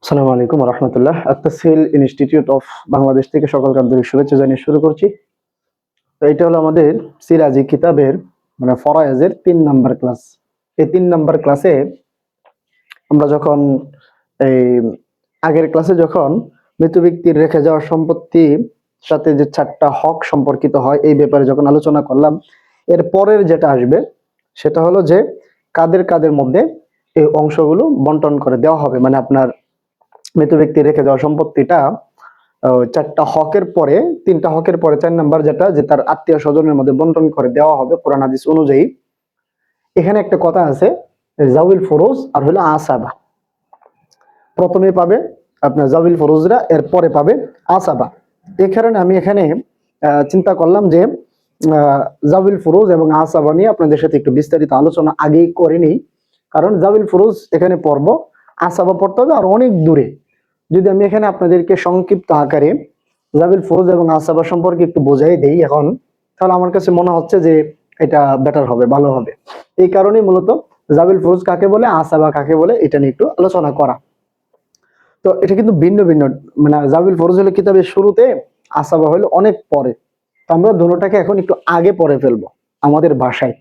আসসালামু আলাইকুম রহমতুল্লাহ। আত্তাসিল institute of Bangladesh থেকে সকলকে আন্তরিক শুভেচ্ছা জানিয়ে শুরু করছি। তো এটা হলো আমাদের সিরাজি কিতাবের মানে ফরায়েজের 3 নাম্বার ক্লাস। এই 3 নাম্বার ক্লাসে আমরা যখন এই আগের ক্লাসে যখন মৃত ব্যক্তির রেখে যাওয়া সম্পত্তি সাথে যে 4টা হক সম্পর্কিত হয় এই ব্যাপারে যখন আলোচনা করলাম, এর পরের যেটা আসবে সেটা হলো যে কাদের কাদের মধ্যে এই অংশগুলো বন্টন করে দেওয়া হবে। মানে আপনার মৃত ব্যক্তি রেখে যাওয়া সম্পত্তিটা 4টা হকের পরে 3টা হকের পরে 4 নাম্বার যেটা যে তার আত্মীয় স্বজনের মধ্যে বন্টন করে দেওয়া হবে কোরআন হাদিস অনুযায়ী। এখানে একটা কথা আছে, জাউল ফরোজ আর হলো আসাবা। প্রথমে পাবে আপনার জাউল ফরোজরা, এর পরে পাবে আসাবা। এই কারণে আমি এখানে চিন্তা করলাম যে জাউল ফরোজ এবং আসাবা নিয়ে আপনাদের সাথে একটু বিস্তারিত আলোচনা আগেই করে নিই। কারণ জাউল ফরোজ এখানে পড়বো, আসাবা পড়তে হবে আর অনেক দূরে। যদি আমি এখানে আপনাদেরকে সংক্ষিপ্ত আকারে জাবিল ফরোজ এবং আসাবা সম্পর্কে একটু বোঝাই দেই এখন, তাহলে আমার কাছে মনে হচ্ছে যে এটা বেটার হবে, ভালো হবে। এই কারণেই মূলত জাবিল ফরোজ কাকে বলে, আসাবা কাকে বলে, এটা নিয়ে একটু আলোচনা করা। তো এটা কিন্তু ভিন্ন ভিন্ন, মানে জাবিল ফরোজ হলো কিতাবের শুরুতে, আসাবা হলো অনেক পরে। তো আমরা দুটোটাকে এখন একটু আগে পড়ে ফেলবো আমাদের ভাষায়।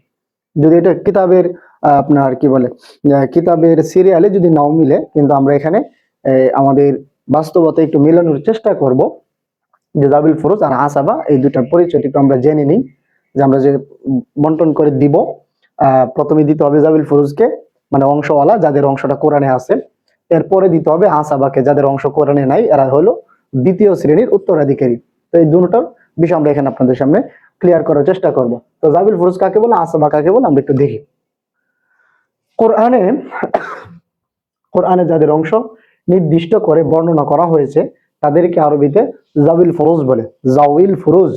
যদি এটা কিতাবের আপনার কি বলে কিতাবের সিরিয়ালে যদি নাও মিলে, কিন্তু আমরা এখানে আমাদের বাস্তবতা একটু মেলানোর চেষ্টা করব যে জাবিল ফরোজ আর আসাবা এই দুটার পরিচয়টা একটু আমরা জেনে নিই। যে আমরা যে বন্টন করে দিব, প্রথমে দিতে হবে জাবিল ফরোজকে, মানে অংশওয়ালা যাদের অংশটা কোরআনে আছে। এরপরে দিতে হবে আসাবাকে, যাদের অংশ কোরআনে নাই, এরা হলো দ্বিতীয় শ্রেণীর উত্তরাধিকারী। তো এই দুটোর বিষয় আমরা এখানে আপনাদের সামনে ক্লিয়ার করার চেষ্টা করব। তো জাবিল ফরোজ কাকে বলে, আসাবা কাকে বলে, আমরা একটু দেখি। কোরআনে কোরআনে যাদের অংশ নির্দিষ্ট করে বর্ণনা করা হয়েছে তাদেরকে আরবিতে জাবিল ফরোজ বলে, জাউইল ফরোজ।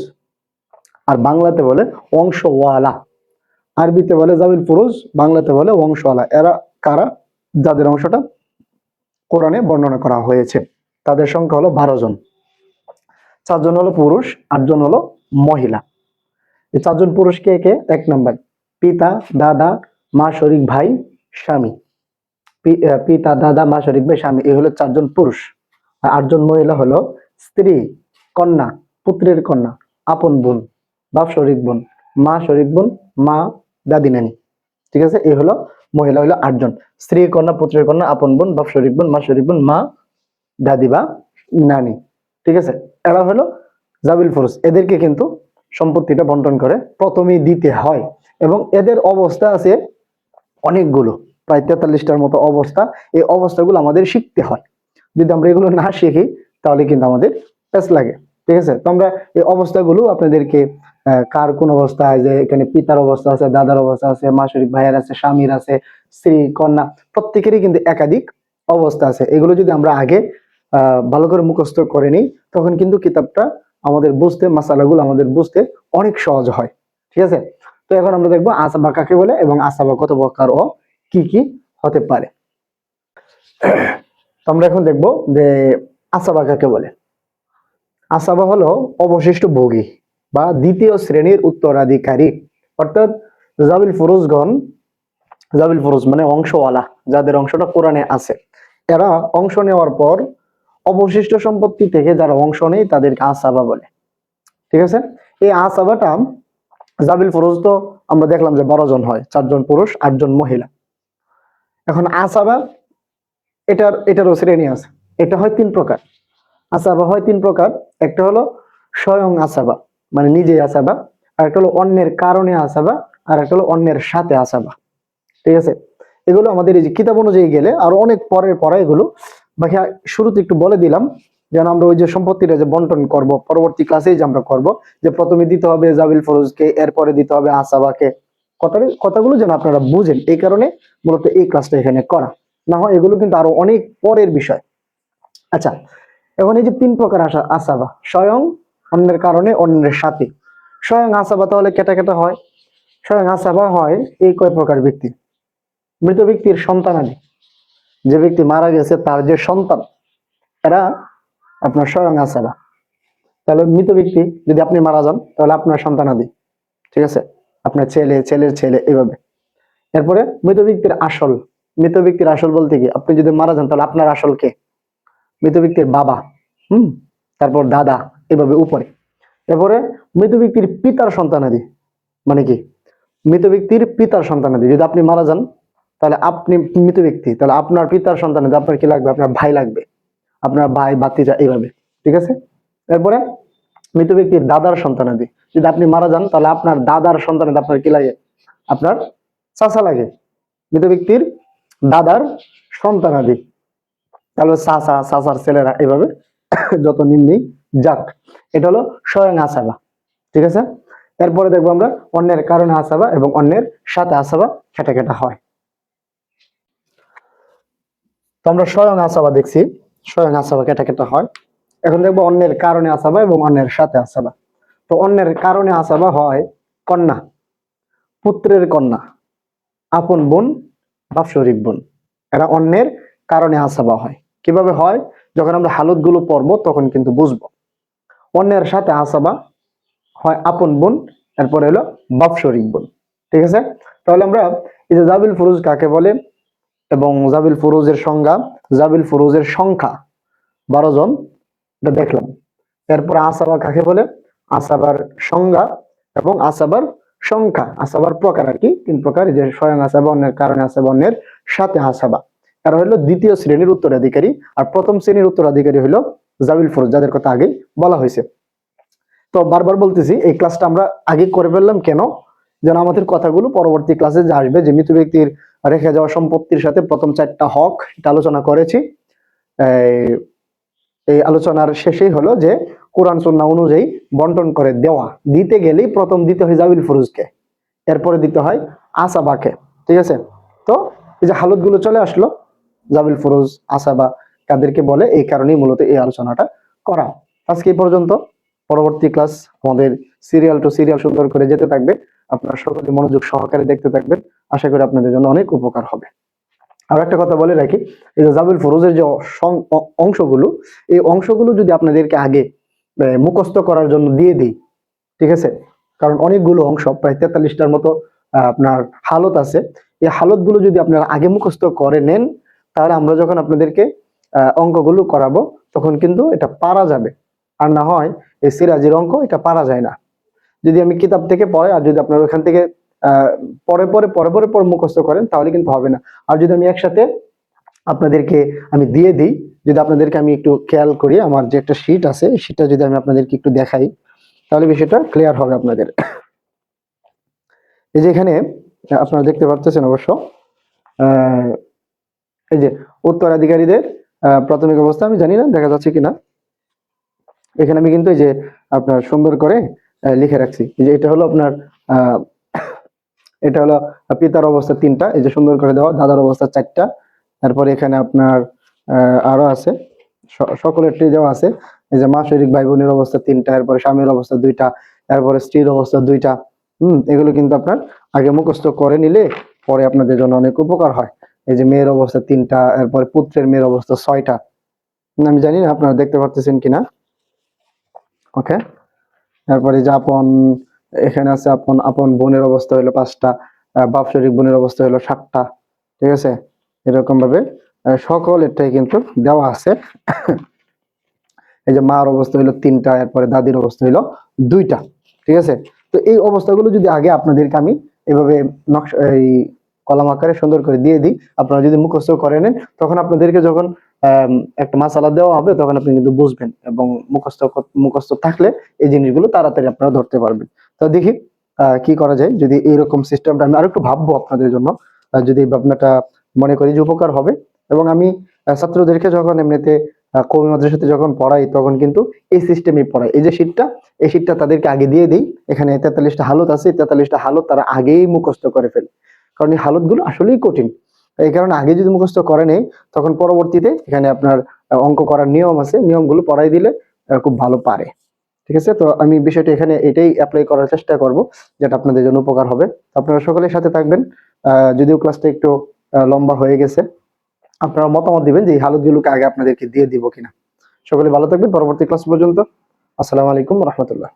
আর বাংলাতে বলে অংশওয়ালা। আরবিতে বলে জাবিল ফরোজ, বাংলাতে বলে অংশওয়ালা। এরা কারা? যাদের অংশটা কোরআনে বর্ণনা করা হয়েছে। তাদের সংখ্যা হলো 12 জন। 4 জন হলো পুরুষ, 8 জন হলো মহিলা। এই 4 জন পুরুষ কে কে? 1 নাম্বার পিতা, দাদা, মা, শরীক ভাই, স্বামী। পিতা, দাদা, মা, শরীক ভাই, স্বামী, এই হলো 4 জন পুরুষ। আর 8 জন মহিলা হলো স্ত্রী, কন্যা, পুত্রের কন্যা, আপন বোন, বাপ শরীক বোন, মা শরীক বোন, মা, দাদি, নানি। ঠিক আছে, এই হলো মহিলা হলো 8 জন। স্ত্রী, কন্যা, পুত্রের কন্যা, আপন বোন, বাপ শরীক বোন, মা শরীক বোন, মা, দাদি বা নানি। ঠিক আছে, এরা হলো জাবিল ফরোজ। এদেরকে কিন্তু সম্পত্তিটা বন্টন করে প্রথমেই দিতে হয়। এবং এদের অবস্থা আছে অনেকগুলো, প্রায় 43টার মতো অবস্থা। এই অবস্থাগুলো আমাদের শিখতে হয়। যদি আমরা এগুলো না শিখি তাহলে কিন্তু আমাদের প্যাচ লাগে। ঠিক আছে, তো আমরা এই অবস্থাগুলো আপনাদেরকে কার কোন অবস্থা, যে এখানে পিতার অবস্থা আছে, দাদার অবস্থা আছে, মা শরীক ভাইয়ের আছে, স্বামীর আছে, স্ত্রী, কন্যা, প্রত্যেকেরই কিন্তু একাধিক অবস্থা আছে। এগুলো যদি আমরা আগে ভালো করে মুখস্থ করে নিই তখন কিন্তু কিতাবটা আমাদের বুঝতে, মাসালাগুলো আমাদের বুঝতে অনেক সহজ হয়। ঠিক আছে, তো এখন আমরা দেখবো আসাবা কাকে বলে এবং আসাবা কত প্রকার ও কি কি হতে পারে। তো আমরা এখন দেখবো যে আসাবা কাকে বলে। আসাবা হলো অবশিষ্ট ভোগী বা দ্বিতীয় শ্রেণীর উত্তরাধিকারী। অর্থাৎ জাবিল ফরোজগণ, জাবিল ফরোজ মানে অংশওয়ালা, যাদের অংশটা কোরআনে আছে, এরা অংশ নেওয়ার পর অবশিষ্ট সম্পত্তি থেকে যারা অংশ নেয় তাদেরকে আসাবা বলে। ঠিক আছে, এই আসাবাটা জাবিল ফরোজ তো আমরা দেখলাম যে 12 জন হয়, 4 জন পুরুষ, 8 জন মহিলা। এখন আসাবা এটারও শ্রেণী আছে। এটা হয় 3 প্রকার। আসাবা হয় 3 প্রকার। একটা হলো স্বয়ং আসাবা, মানে নিজে আসাবা। আর একটা হলো অন্যের কারণে আসাবা। আর একটা হলো অন্যের সাথে আসাবা। ঠিক আছে, এগুলো আমাদের এই যে কিতাব অনুযায়ী গেলে আরো অনেক পরের পড়া এগুলো। বাকি শুরুতে একটু বলে দিলাম যেন আমরা ওই যে সম্পত্তিটা যে বন্টন করব পরবর্তী ক্লাসেই যে আমরা করব, যে প্রথমে দিতে হবে জাবিল ফরোজকে, এরপরে দিতে হবে আসাবাকে। কথাগুলো যেন আপনারা বুঝেন, এই কারণে মূলত এই ক্লাসটা এখানে করা। না হয় এগুলো কিন্তু আরো অনেক পরের বিষয়। আচ্ছা, এখন এই যে 3 প্রকার আসাবা, স্বয়ং, অন্যের কারণে, অন্যের সাথে। স্বয়ং আসাবা তাহলে কেটা কেটা হয়? স্বয়ং আসাবা হয় এই কয় প্রকার ব্যক্তি: মৃত ব্যক্তির সন্তানাদি, যে ব্যক্তি মারা গেছে তার যে সন্তান, এরা আপনার স্বয়ং আসাবা। তাহলে মৃত ব্যক্তি যদি আপনি মারা যান তাহলে আপনার সন্তানাদি, ঠিক আছে, আপনার ছেলে, ছেলের ছেলে, এইভাবে। এরপরে মৃত ব্যক্তির আসল। মৃত ব্যক্তির আসল বলতে কি, আপনি যদি মারা যান তাহলে আপনার আসল কে? মৃত ব্যক্তির বাবা, তারপর দাদা, এভাবে উপরে। এরপরে মৃত ব্যক্তির পিতার সন্তানাদি, মানে কি মৃত ব্যক্তির পিতার সন্তানাদি, যদি আপনি মারা যান তাহলে আপনি মৃত ব্যক্তি, তাহলে আপনার পিতার সন্তানাদি আপনার কি লাগবে, আপনার ভাই লাগবে, আপনার ভাই ভাতিজা, এইভাবে। ঠিক আছে। এরপরে মৃত ব্যক্তির দাদার সন্তানাদি, যদি আপনি মারা যান তাহলে আপনার দাদার সন্তানাদি আপনার কি লাগে, আপনার চাচা লাগে। মৃত ব্যক্তির দাদার সন্তানাদি, তাহলে চাচা, চাচার ছেলেরা, এইভাবে যত নিম্নেই যাক। এটা হলো স্বয়ং আসাবা। ঠিক আছে। এরপরে দেখবো আমরা অন্যের কারণে আসাবা এবং অন্যের সাথে আসাবা কেটে কেটে হয়। তো আমরা স্বয়ং আসাবা দেখছি, স্বয়ং আসাবা কেটে কেটে হয়। এখন দেখবো অন্যের কারণে আসাবা এবং অন্যের সাথে আসাবা। তো অন্যের কারণে আসাবা হয় কন্যা, পুত্রের কন্যা, আপন বোন, বাৎসরিক বোন, এরা অন্যের কারণে আসাবা হয়। কিভাবে হয়, যখন আমরা হালত গুলো পড়বো তখন কিন্তু বুঝবো। অন্যের সাথে আসাবা হয় আপন বোন, এরপরে হলো বাৎসরিক বোন। ঠিক আছে। তাহলে আমরা এই যে জাবিল ফুরুজ কাকে বলে এবং জাবিল ফুরুজের সংজ্ঞা, জাবিল ফুরুজের সংখ্যা 12 জন, এটা দেখলাম। এরপরে আসাবা কাকে বলে, আসাবার সংজ্ঞা এবং আসাবার সংখ্যা, আসাবার প্রকার আর কি, 3 প্রকার, যে স্বয়ং আসাবা, অন্যের কারণে আসাবা, অন্যের সাথে আসাবা। এরা হলো দ্বিতীয় শ্রেণীর উত্তরাধিকারী, আর প্রথম শ্রেণীর উত্তরাধিকারী হলো জাবিল ফুরুজ, যাদের কথা আগে বলা হয়েছে। তো বারবার বলতেছি এই ক্লাসটা আমরা আগে করে ফেললাম কেন, যেন আমাদের কথাগুলো পরবর্তী ক্লাসে যে আসবে, যে মৃত ব্যক্তির রেখে যাওয়া সম্পত্তির সাথে প্রথম 4টা হক, এটা আলোচনা করেছি। এই আলোচনার শেষেই হলো যে কোরআন সুন্নাহ অনুযায়ী বন্টন করে দেওয়া, দিতে গেলেই প্রথম দিতে হয় জাবিল ফুরুজকে, এরপরে দিতে হয় আসাবাকে। ঠিক আছে। তো এই যে হালত গুলো চলে আসলো, জাবিল ফুরুজ, আসাবা কাদেরকে বলে, এই কারণেই মূলত এই আলোচনাটা করা। আজকে এই পর্যন্ত। পরবর্তী ক্লাস আমাদের সিরিয়াল টু সিরিয়াল সুন্দর করে যেতে থাকবে, আপনারা সকলে মনোযোগ সহকারে দেখতে থাকবেন, আশা করি আপনাদের জন্য অনেক উপকার হবে। আর একটা কথা বলে রাখি, এই যে জাবিল ফুরুজের যে অংশগুলো, এই অংশগুলো যদি আপনাদেরকে আগে মুখস্থ করার জন্য দিয়ে দিই, ঠিক আছে, কারণ অনেকগুলো অংশ, প্রায় 43টার মতো আপনার হালত আছে, এই হালত গুলো যদি আপনারা আগে মুখস্থ করে নেন, তাহলে আমরা যখন আপনাদেরকে অঙ্কগুলো করাবো তখন কিন্তু এটা পারা যাবে। আর না হয় এই সিরাজির অঙ্ক এটা পারা যায় না, যদি আমি কিতাব থেকে পড়ে, আর যদি আপনারা ওখান থেকে পরে পরে পরে পরে পরে মুখস্থ করেন তাহলে কিন্তু হবে না। আর যদি আমি একসাথে আপনাদেরকে আমি দিয়ে দিই, যদি আপনাদেরকে আমি একটু খেয়াল করি, আমার যে একটা শীট আছে, সেটা যদি আমি আপনাদেরকে একটু দেখাই, তাহলে বিষয়টা ক্লিয়ার হবে আপনাদের। এই যে এখানে আপনারা দেখতে পাচ্ছেন অবশ্য, এই যে উত্তরাধিকারীদের প্রাথমিক অবস্থা, আমি জানি না দেখা যাচ্ছে কিনা, এখানে আমি কিন্তু এই যে আপনার সুন্দর করে লিখে রাখছি, যে এটা হলো আপনার এটা হলো পিতার অবস্থা 3টা, এই যে সুন্দর করে দেওয়া, দাদার অবস্থা 4টা, তারপরে এখানে আপনার আরো আছে, সকলেরটি দেওয়া আছে। এই যে মা শরীক ভাই বোনের অবস্থা 3টা, এরপরে স্বামীর অবস্থা 2টা, এরপরে স্ত্রীর অবস্থা 2টা। এগুলো কিন্তু আপনার আগে মুখস্থ করে নিলে পরে আপনাদের জন্য অনেক উপকার হয়। এই যে মেয়ের অবস্থা 3টা, এরপরে পুত্রের মেয়ের অবস্থা 6টা। আমি জানি না আপনারা দেখতে পাচ্ছেন কিনা। ওকে। তারপরে যে আপন, এখানে আছে আপন, আপন বোনের অবস্থা হলো 5টা, বাৎসরিক বোনের অবস্থা হলো 7টা। ঠিক আছে। এরকম ভাবে সকলেরটাই কিন্তু দেওয়া আছে। এই যে মার অবস্থা হলো 3টা, এরপরে দাদির অবস্থা হলো 2টা। ঠিক আছে। তো এই অবস্থাগুলো যদি আগে আপনাদেরকে আমি এভাবে নকশা, এই কলাম আকারে সুন্দর করে দিয়ে দিই, আপনারা যদি মুখস্থ করে নেন, তখন আপনাদেরকে যখন একটা মাসালা দেওয়া হবে তখন আপনি কিন্তু বুঝবেন, এবং মুখস্থ থাকলে এই জিনিসগুলো তাড়াতাড়ি আপনারা ধরতে পারবেন। তো দেখি কি করা যায়, যদি এইরকম সিস্টেমটা আমি আরেকটু ভাববো আপনাদের জন্য, যদি এই ভাবনাটা মনে করি যে উপকার হবে। এবং আমি ছাত্রদেরকে যখন এমনিতে কওমি মাদ্রাসাতে যখন পড়াই তখন কিন্তু এই সিস্টেমে পড়াই, এই যে শীটটা, এই শীটটা তাদেরকে আগে দিয়ে দিই, এখানে 43টা হালত আছে, 43টা হালত তারা আগেই মুখস্থ করে ফেলে, কারণ এই হালতগুলো আসলেই কঠিন। এই কারণে আগে যদি মুখস্থ করে নেই, তখন পরবর্তীতে এখানে আপনার অঙ্ক করার নিয়ম আছে, নিয়মগুলো পড়াই দিলে খুব ভালো পারে। ঠিক আছে। তো আমি বিষয়টা এখানে এটাই অ্যাপ্লাই করার চেষ্টা করব, যেটা আপনাদের জন্য উপকার হবে। আপনারা সকলের সাথে থাকবেন। যদিও ক্লাসটা একটু লম্বা হয়ে গেছে, আপনারা মতামত দিবেন যে এই হালতগুলোকে আগে আপনাদেরকে দিয়ে দিব কিনা। সকলে ভালো থাকবেন পরবর্তী ক্লাস পর্যন্ত। আসসালামু আলাইকুম রহমতুল্লাহ।